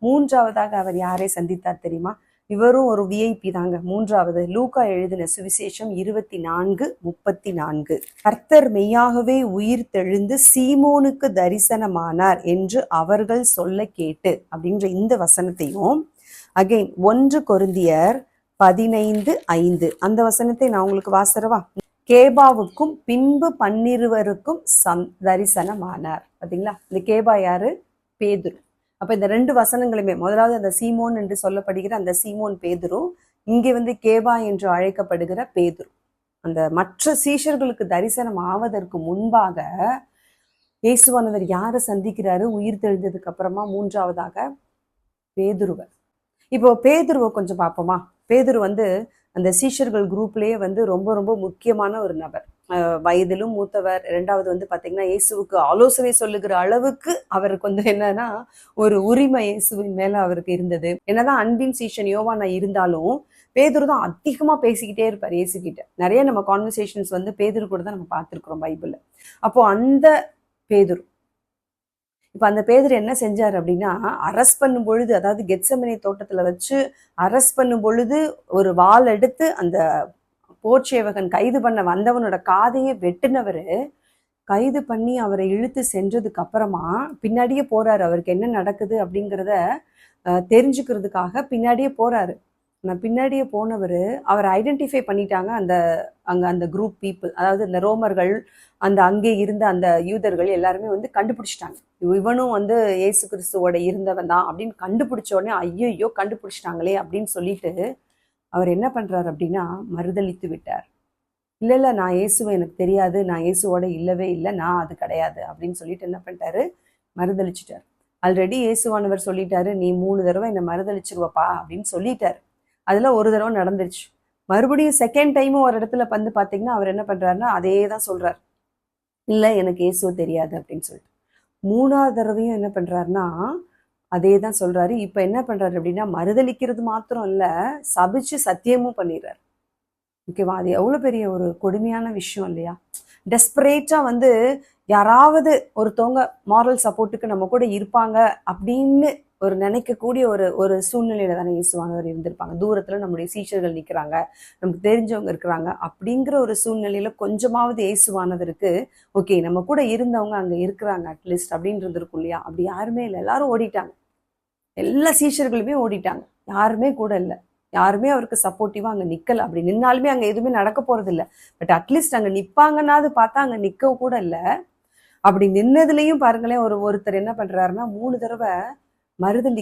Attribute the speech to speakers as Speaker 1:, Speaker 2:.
Speaker 1: மூன்றாவதாக அவர் யாரை சந்தித்தார் தெரியுமா? இவரும் ஒரு விஐபி தாங்க. மூன்றாவது லூக்கா எழுதின சுவிசேஷம் 24:34. கர்த்தர் மெய்யாகவே உயிர் தெழுந்து சீமோனுக்கு தரிசனமானார் என்று அவர்கள் சொல்ல கேட்டு அப்படின்ற இந்த வசனத்தையும் அகைன் 1 கொரிந்தியர் 15:5 அந்த வசனத்தை நான் உங்களுக்கு வாசிக்கிறவா? கேபாவுக்கும் பின்பு 12 தரிசனமானார். பார்த்தீங்களா? இந்த கேபா யாரு? பேதுரு. அப்ப இந்த 2 வசனங்களுமே, முதலாவது அந்த சீமோன் என்று சொல்லப்படுகிற அந்த சீமோன் பேதுரு, இங்கே கேபா என்று அழைக்கப்படுகிற பேதுரு. அந்த மற்ற சீஷர்களுக்கு தரிசனம் ஆவதற்கு முன்பாக இயேசுவானவர் யாரை சந்திக்கிறாரு உயிர் தெழுந்ததுக்கு அப்புறமா? மூன்றாவதாக பேதுருவை. இப்போ பேதுருவை கொஞ்சம் பார்ப்போமா? பேதுரு அந்த சீஷர்கள் குரூப்லேயே ரொம்ப ரொம்ப முக்கியமான ஒரு நபர். வயதிலும் மூத்தவர். இரண்டாவது பார்த்தீங்கன்னா இயேசுவுக்கு ஆலோசனை சொல்லுகிற அளவுக்கு அவருக்கு என்னன்னா ஒரு உரிமை இயேசுவின் மேல அவருக்கு இருந்தது. என்னதான் அன்பின் சீஷன் யோவானா இருந்தாலும் பேதுரு தான் அதிகமா பேசிக்கிட்டே இருப்பார் இயேசு கிட்ட. நிறைய நம்ம கான்வர்சேஷன்ஸ் பேதுரு கூட தான் நம்ம பார்த்துருக்குறோம் பைபிள்ல. அப்போ அந்த பேதுரு, இப்ப அந்த பேதுரு என்ன செஞ்சார் அப்படின்னா, அரெஸ்ட் பண்ணும் பொழுது, அதாவது கெத்செமனே தோட்டத்துல வச்சு அரெஸ்ட் பண்ணும் பொழுது ஒரு வாள் எடுத்து அந்த போர்ச்சேவகன் கைது பண்ண வந்தவனோட காதையே வெட்டினவரு, கைது பண்ணி அவரை இழுத்து சென்றதுக்கு அப்புறமா பின்னாடியே போறாரு. அவருக்கு என்ன நடக்குது அப்படிங்கிறத தெரிஞ்சுக்கிறதுக்காக பின்னாடியே போறாரு. நான் பின்னாடியே போனவர் அவரை ஐடென்டிஃபை பண்ணிட்டாங்க அந்த குரூப் பீப்புள், அதாவது இந்த ரோமர்கள், அங்கே இருந்த அந்த யூதர்கள் எல்லாருமே கண்டுபிடிச்சிட்டாங்க. இவனும் இயேசு கிறிஸ்துவோட இருந்தவன் தான் அப்படின்னு கண்டுபிடிச்ச உடனே ஐயோ கண்டுபிடிச்சிட்டாங்களே அப்படின்னு சொல்லிட்டு அவர் என்ன பண்றாரு அப்படின்னா மறுதளித்து விட்டார். இல்லை நான் இயேசுவை எனக்கு தெரியாது, நான் இயேசுவோட இல்லவே இல்லை, நான் அது கிடையாது அப்படின்னு சொல்லிட்டு என்ன பண்ணிட்டாரு, மறுதளிச்சிட்டார். ஆல்ரெடி இயேசுவானவர் சொல்லிட்டாரு, நீ 3 தடவை என்னை மறுதளிச்சிருவப்பா அப்படின்னு சொல்லிட்டாரு. அதுல ஒரு தடவை நடந்துருச்சு. மறுபடியும் செகண்ட் டைமும் ஒரு இடத்துல பார்த்தீங்கன்னா அவர் என்ன பண்றாருன்னா அதே தான் சொல்றாரு, இல்லை எனக்கு இயேசுவை தெரியாது அப்படின்னு சொல்லிட்டு. 3ஆவது தடவையும் என்ன பண்றாருன்னா அதே தான் சொல்றாரு. இப்ப என்ன பண்றாரு அப்படின்னா மறுதளிக்கிறது மாத்திரம் இல்ல, சபிச்சு சத்தியமும் பண்ணிடுறாரு. ஓகேவா? அது எவ்வளவு பெரிய ஒரு கொடுமையான விஷயம் இல்லையா? டெஸ்பரேட்டா யாராவது ஒருத்தவங்க மாரல் சப்போர்ட்டுக்கு நம்ம கூட இருப்பாங்க அப்படின்னு ஒரு நினைக்கக்கூடிய ஒரு சூழ்நிலையில தானே இயேசுவானவர் இருந்திருப்பாங்க. தூரத்துல நம்முடைய சீஷர்கள் நிக்கிறாங்க, நமக்கு தெரிஞ்சவங்க இருக்கிறாங்க. அப்படிங்கிற ஒரு சூழ்நிலையில கொஞ்சமாவது இயேசுவானவருக்கு ஓகே நம்ம கூட இருந்தவங்க அங்க இருக்கிறாங்க அட்லீஸ்ட் அப்படின்றது இருக்கும் இல்லையா? அப்படி யாருமே இல்லை. எல்லாரும் ஓடிட்டாங்க. எல்லா சீஷர்களுமே ஓடிட்டாங்க. யாருமே கூட இல்லை. யாருமே அவருக்கு சப்போர்ட்டிவா அங்க நிக்கல. அப்படி நின்னாலுமே அங்க எதுவுமே நடக்க போறது இல்லை. பட் அட்லீஸ்ட் அங்க நிப்பாங்கன்னாவது பார்த்தா அங்க நிக்க கூட இல்லை. அப்படி நின்னதுலயும் பாருங்களேன், ஒருத்தர் என்ன பண்றாருன்னா 3 தடவை மறுதளி